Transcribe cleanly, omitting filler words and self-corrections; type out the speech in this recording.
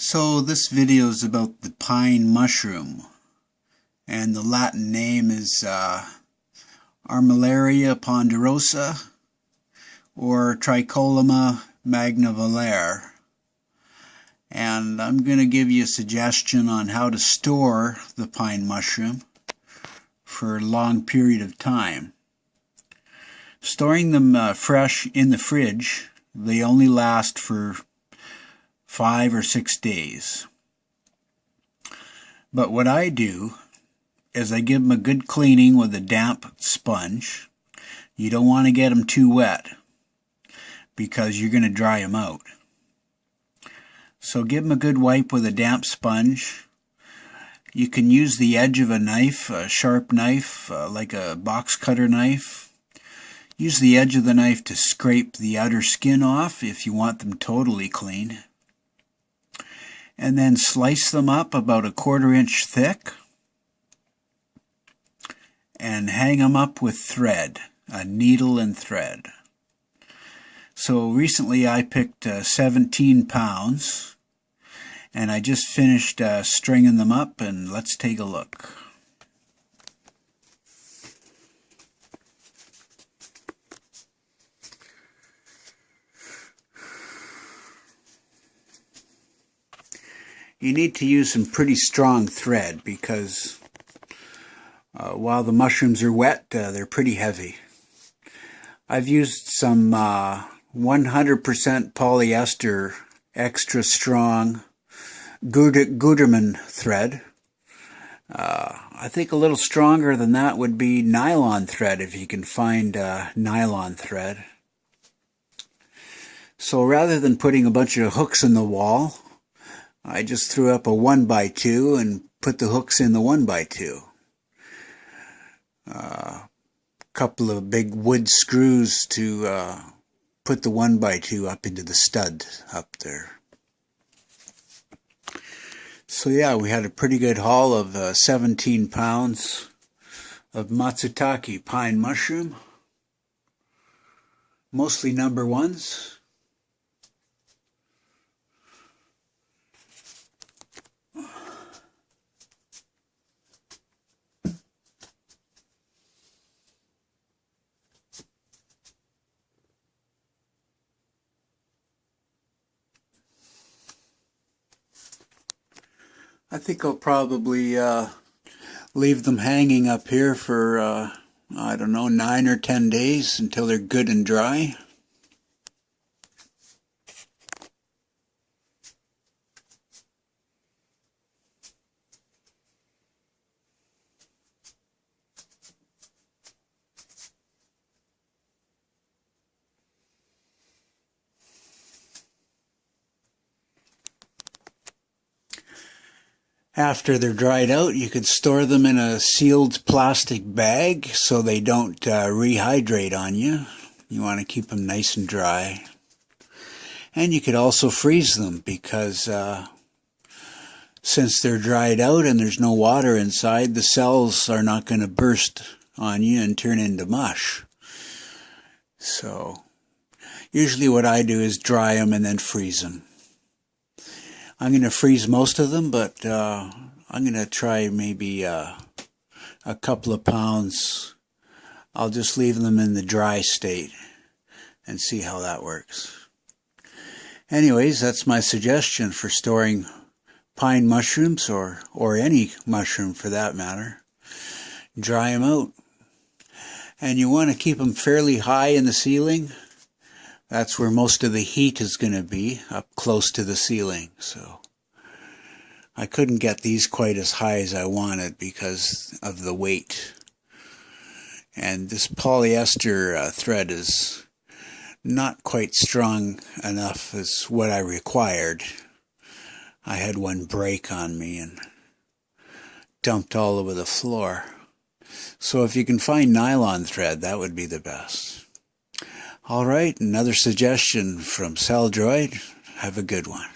So this video is about the pine mushroom, and the Latin name is Armillaria ponderosa or Trichoderma magnivelare. And I'm going to give you a suggestion on how to store the pine mushroom for a long period of time. Storing them fresh in the fridge, they only last for 5 or 6 days. But what I do is I give them a good cleaning with a damp sponge. You don't want to get them too wet because you're going to dry them out. So give them a good wipe with a damp sponge. You can use the edge of a knife, a sharp knife, like a box cutter knife. Use the edge of the knife to scrape the outer skin off if you want them totally clean. And then slice them up about 1/4 inch thick and hang them up with thread, a needle and thread. So recently I picked 17 pounds and I just finished stringing them up, and let's take a look. You need to use some pretty strong thread because while the mushrooms are wet, they're pretty heavy. I've used some 100% polyester extra strong Gutermann thread. I think a little stronger than that would be nylon thread if you can find nylon thread. So rather than putting a bunch of hooks in the wall, I just threw up a 1x2 and put the hooks in the 1x2. Couple of big wood screws to put the 1x2 up into the stud up there. So yeah, we had a pretty good haul of 17 pounds of Matsutake pine mushroom, mostly number ones. I think I'll probably leave them hanging up here for, I don't know, 9 or 10 days until they're good and dry. After they're dried out, you could store them in a sealed plastic bag so they don't rehydrate on you. You want to keep them nice and dry. And you could also freeze them because since they're dried out and there's no water inside, the cells are not going to burst on you and turn into mush. So usually what I do is dry them and then freeze them. I'm going to freeze most of them, but I'm going to try maybe a couple of pounds. I'll just leave them in the dry state and see how that works. Anyways, that's my suggestion for storing pine mushrooms, or any mushroom for that matter. Dry them out. And you want to keep them fairly high in the ceiling. That's where most of the heat is going to be, up close to the ceiling. So I couldn't get these quite as high as I wanted because of the weight. And this polyester thread is not quite strong enough as what I required. I had one break on me and dumped all over the floor. So if you can find nylon thread, that would be the best. All right, another suggestion from Celdroid. Have a good one.